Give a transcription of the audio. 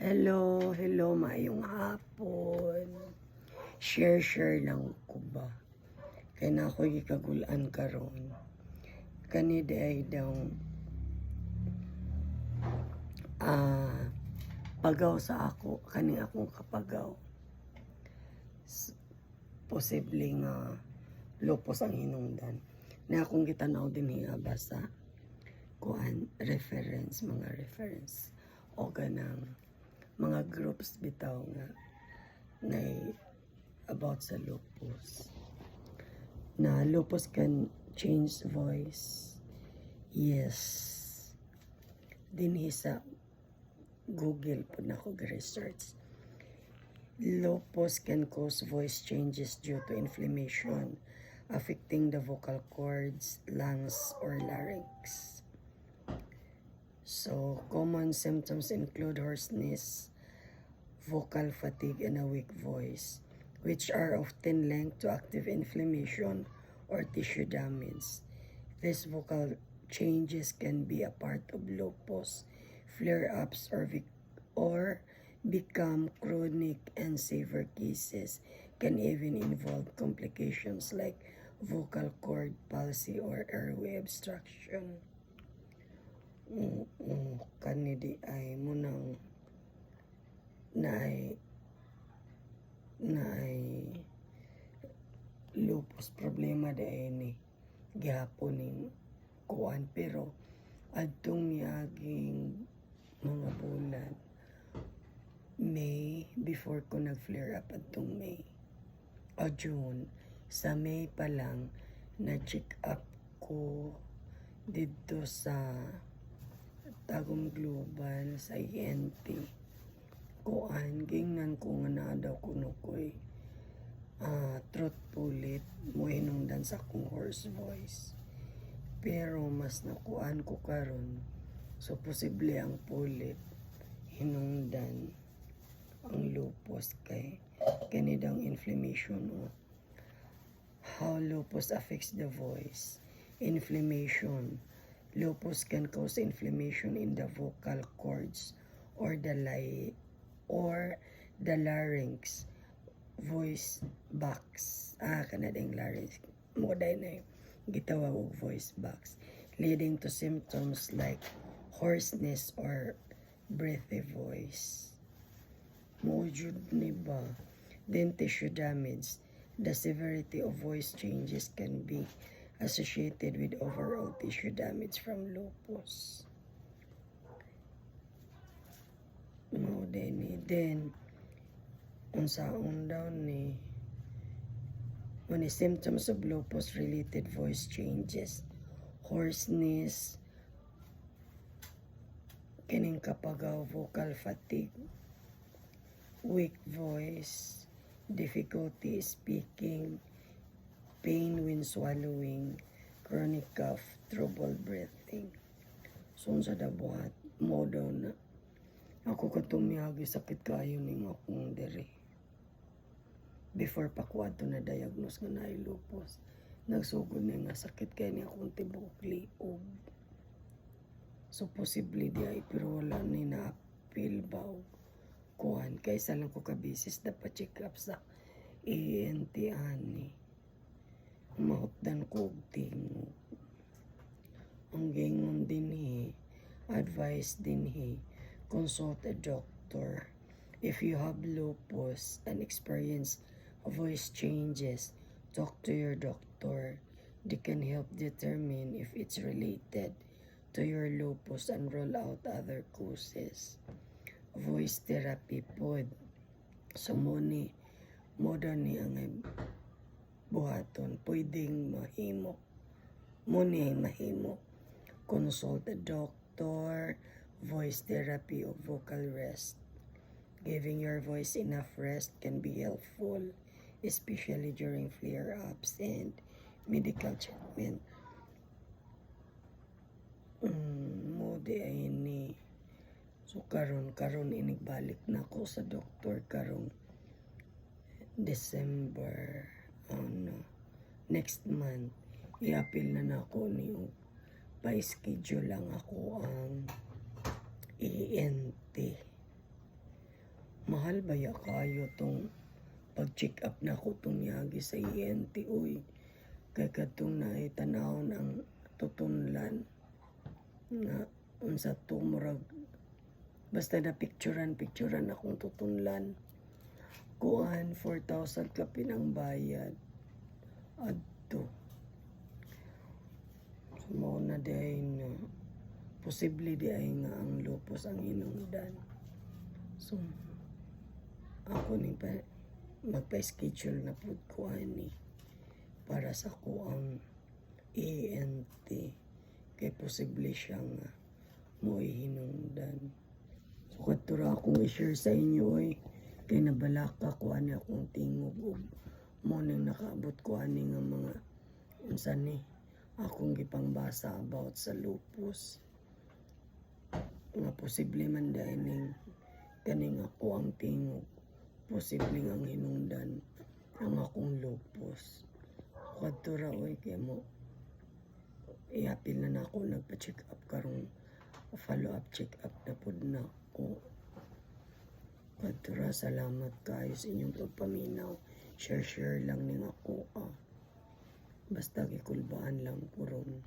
Hello, maayong hapon. Share lang ko ba? Kaya na ako gikagulaan karon. Kani ay daw pagaw sa ako, kani akong kapagaw. Posible nga lupos ang hinungdan. Na akong gitanaw din hiya basta kuan mga reference o ganang mga groups bitaw nga na about sa lupus. Na lupus can change voice. Yes. Dinhi sa Google po na ako research. Lupus can cause voice changes due to inflammation affecting the vocal cords, lungs, or larynx. So, common symptoms include hoarseness, vocal fatigue, and a weak voice, which are often linked to active inflammation or tissue damage. These vocal changes can be a part of lupus, flare-ups, or become chronic, and severe cases can even involve complications like vocal cord palsy or airway obstruction. Kanidi ay munang naay lupus problema dahil ni gihapon ning kuan, pero adtong miaging mga bulan May, before ko nag-flare up adtong May o June, sa May pa lang na-check up ko dito sa Tagum Global sa ENT. Kuan, gingnan ko nga na daw kuno ko'y throat pulit mo hinungdan sa akong hoarse voice. Pero mas nakuan ko karon, so posible ang pulit hinungdan ang lupus kay kanidang inflammation o how lupus affects the voice. Inflammation. Lupus can cause inflammation in the vocal cords or the larynx, voice box. Kanadang larynx. Moday na yung gitawag og voice box, leading to symptoms like hoarseness or breathy voice. Mojud ni ba? Then tissue damage. The severity of voice changes can be associated with overall tissue damage from lupus. Then unsaon daw ni when symptoms of lupus related voice changes, hoarseness, kining kapagaw, vocal fatigue, weak voice, difficulty speaking, pain when swallowing, chronic cough, trouble breathing. So, sa dabuhat, mo daw na. Ako katumiyagi sakit kayo ning akong dere. Before pa ko ato na diagnose nga na lupus, nagsugod na nga sakit kaya ni akong tibok liog. So, posible di ay, pero wala ni na-appeal ba o kuhan. Kaysa lang ko kabisis, dapat check up sa ENT ani. Mahutdan ko tingog. Ang gingon din advice din consult a doctor. If you have lupus and experience voice changes, talk to your doctor. They can help determine if it's related to your lupus and rule out other causes. Voice therapy pod. So mo daw ni ang buhaton, pwedeng mahimo. Muna ay mahimo. Consult a doctor, voice therapy o vocal rest. Giving your voice enough rest can be helpful, especially during flare-ups and medical treatment. Modi ay ni. So karon inigbalik na ako sa doktor karong December, next month, i-appeal na ako niyo. Pa-schedule lang ako ang ENT. mahal ba ya kayo tong pag-check up na ko tong yagi sa ENT uy. Kay katong naitanawon ang tutunlan nga unsa to murag basta na picturan akong tutunlan kuan 4,000 ka pinang bayad adto. So, mao na day na posible di ay nga ang lupus ang hinungdan. So ako ni pa magpa-schedule na pud ko ani para sa kuang ENT kay posible siya nga mo'y hinungdan. So kadtura akong i-share sa inyo kay nabalaka ko ani akong tingog ug mo nang nakaabot ko ani nga mga unsa ni akong gipangbasa about sa lupus nga posible man dahil ning kaning ako ang tingog posible nga ang hinungdan ang akong lupus. Kadtura kay mo iapil na ako nagpa-check up karong follow up check up na pud na ko. Kadtura salamat kayo sa inyong pagpaminaw. Share lang ning ako basta gikulbaan lang ko ron.